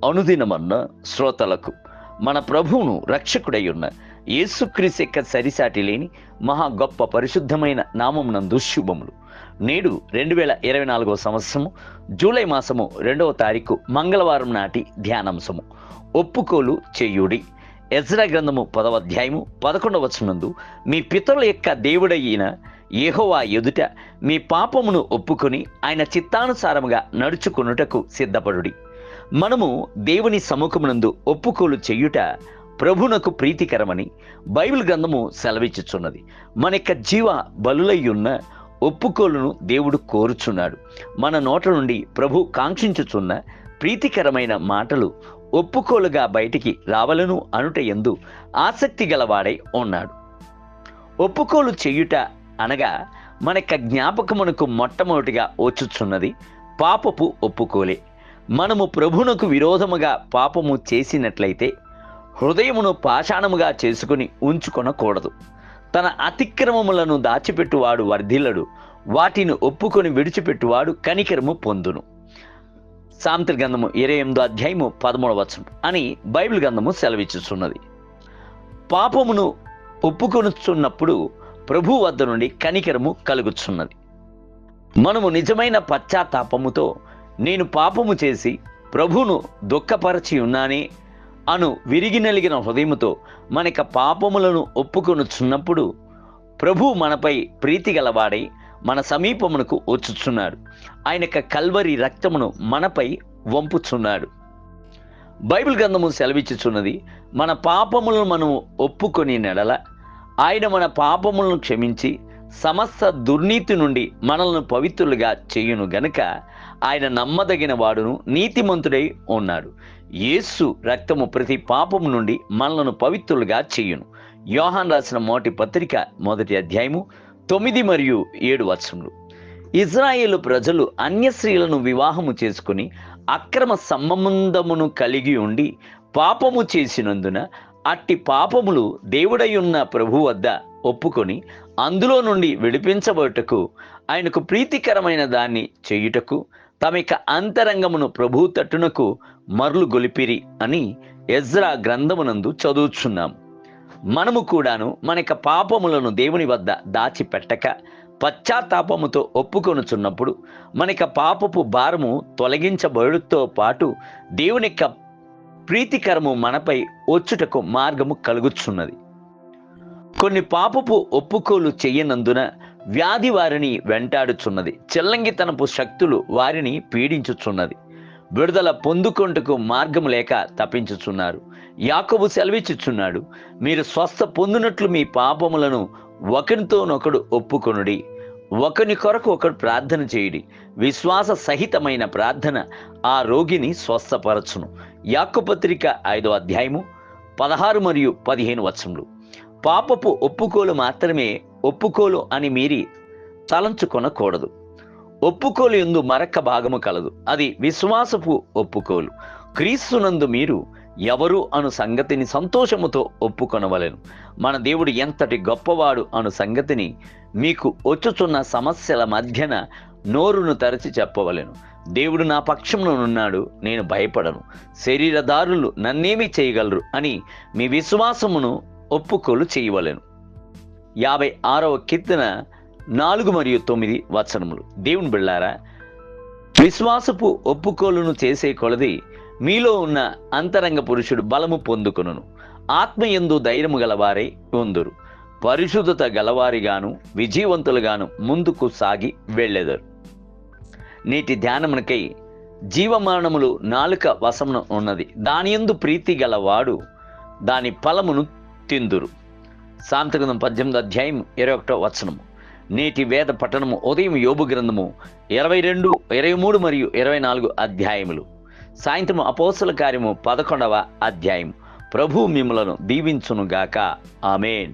అనుదినమన్న శ్రోతలకు మన ప్రభువును రక్షకుడై ఉన్న యేసుక్రీస్తు యొక్క సరిసాటి లేని మహా గొప్ప పరిశుద్ధమైన నామమునందు శుభములు. నేడు 2024 సంవత్సరము జూలై మాసము 2వ తారీఖు మంగళవారం నాటి ధ్యానాంశము ఒప్పుకోలు చేయుడి. ఎజ్రా గ్రంథము 10వ అధ్యాయము 11వ వచనమందు, మీ పితరుల యొక్క దేవుడైన యెహోవా ఎదుట మీ పాపమును ఒప్పుకొని ఆయన చిత్తానుసారముగా నడుచుకొనుటకు సిద్ధపడుడి. మనము దేవుని సముఖమునందు ఒప్పుకోలు చేయుట ప్రభునకు ప్రీతికరమని బైబిల్ గ్రంథము సెలవిచ్చుచున్నది. మన యొక్క జీవ బలులయ్యున్న ఒప్పుకోలును దేవుడు కోరుచున్నాడు. మన నోట నుండి ప్రభు కాంక్షించుచున్న ప్రీతికరమైన మాటలు ఒప్పుకోలుగా బయటికి రావలను అనుట యందు ఆసక్తి గలవాడై ఉన్నాడు. ఒప్పుకోలు చేయుట అనగా మన యొక్క జ్ఞాపకమునకు మొట్టమొదటిగా వచ్చుచున్నది పాపపు ఒప్పుకోలే. మనము ప్రభునకు విరోధముగా పాపము చేసినట్లయితే హృదయమును పాషాణముగా చేసుకుని ఉంచుకొనకూడదు. తన అతిక్రమములను దాచిపెట్టువాడు వర్ధిల్లడు, వాటిని ఒప్పుకొని విడిచిపెట్టువాడు కనికరము పొందును. సామెతల గ్రంథము 28వ అధ్యాయము 13వ వచనం అని బైబిల్ గ్రంథము సెలవిచ్చుచున్నది. పాపమును ఒప్పుకొనుచున్నప్పుడు ప్రభు వద్ద నుండి కనికరము కలుగుచున్నది. మనము నిజమైన పశ్చాత్తాపముతో నేను పాపము చేసి ప్రభువును దుఃఖపరచి ఉన్నానే అను విరిగి నలిగిన హృదయముతో మనక పాపములను ఒప్పుకొనుచున్నప్పుడు ప్రభు మనపై ప్రీతి గలవాడై మన సమీపమునకు వచ్చుచున్నాడు. ఆయన యొక్క కల్వరి రక్తమును మనపై వంపుచున్నాడు. బైబిల్ గ్రంథము సెలవిచ్చుచున్నది, మన పాపములను మనము ఒప్పుకొని నెడల ఆయన మన పాపములను క్షమించి సమస్త దుర్నీతి నుండి మనల్ని పవిత్రులుగా చేయును గనుక ఆయన నమ్మదగిన వాడును నీతిమంతుడై ఉన్నాడు. యేసు రక్తము ప్రతి పాపము నుండి మనలను పవిత్రులుగా చేయును. యోహాను రాసిన మొదటి పత్రిక 1వ అధ్యాయము 9 మరియు 7 వచనములు. ఇజ్రాయేలు ప్రజలు అన్య స్త్రీలను వివాహము చేసుకుని అక్రమ సంబంధమును కలిగి ఉండి పాపము చేసినందున అట్టి పాపములు దేవుడై ఉన్న ప్రభు వద్ద ఒప్పుకొని అందులో నుండి విడిపించబడుటకు ఆయనకు ప్రీతికరమైన దాన్ని చేయుటకు తమ యొక్క అంతరంగమును ప్రభు తట్టునకు మరలు గొలిపిరి అని ఎజ్రా గ్రంథమునందు చదువుచున్నాము. మనము కూడాను మన యొక్క పాపములను దేవుని వద్ద దాచిపెట్టక పశ్చాత్తాపముతో ఒప్పుకొనుచున్నప్పుడు మన యొక్క పాపపు భారము తొలగించబడుతో పాటు దేవుని యొక్క ప్రీతికరము మనపై వచ్చుటకు మార్గము కలుగుచున్నది. కొన్ని పాపపు ఒప్పుకోలు చెయ్యనందున వ్యాధి వారిని వెంటాడుచున్నది. చెల్లంగితనపు శక్తులు వారిని పీడించుచున్నది. విడుదల పొందుకొంటకు మార్గము లేక తప్పించుచున్నారు. యాకోబు సెలవిచ్చుచున్నాడు, మీరు స్వస్థ పొందినట్లు మీ పాపములను ఒకరితోనొకడు ఒప్పుకొనుడి, ఒకని కొరకు ఒకడు ప్రార్థన చేయుడి. విశ్వాస సహితమైన ప్రార్థన ఆ రోగిని స్వస్థపరచును. యాకోబు పత్రిక 5వ అధ్యాయము 16 మరియు 15 వచనములు. పాపపు ఒప్పుకోలు మాత్రమే ఒప్పుకోలు అని మీరి తలంచుకొనకూడదు. ఒప్పుకోలు యందు మరొక భాగము కలదు, అది విశ్వాసపు ఒప్పుకోలు. క్రీస్తునందు మీరు ఎవరు అను సంగతిని సంతోషముతో ఒప్పుకొనవలెను. మన దేవుడు ఎంతటి గొప్పవాడు అను సంగతిని మీకు వచ్చుచున్న సమస్యల మధ్యన నోరును తెరచి చెప్పవలెను. దేవుడు నా పక్షమునున్నాడు, నేను భయపడను, శరీరదారులు నన్నేమి చేయగలరు అని మీ విశ్వాసమును ఒప్పుకోలు చేయవలెను. 56వ కీర్తన 4 మరియు 9 వచనములు. దేవుని బిళ్ళారా, విశ్వాసపు ఒప్పుకోలును చేసే కొలది మీలో ఉన్న అంతరంగ పురుషుడు బలము పొందుకొనును. ఆత్మయందు ధైర్యము గలవారై ఉందురు. పరిశుద్ధత గలవారిగాను విజయవంతులుగాను ముందుకు సాగి వెళ్ళెదరు. నేటి ధ్యానమునకై జీవమరణములు నాలుక వశమున ఉన్నది, దానియందు ప్రీతి గలవాడు దాని ఫలమును తిందురు. సామెతల గ్రంథం 18వ అధ్యాయం 21వ వచనము. నేటి వేద పఠనము ఉదయం యోబు గ్రంథము 22, 23 మరియు 24 అధ్యాయములు. సాయంత్రం అపోస్తల కార్యము 11వ అధ్యాయం. ప్రభు మిమ్ములను దీవించునుగాక. ఆమేన్.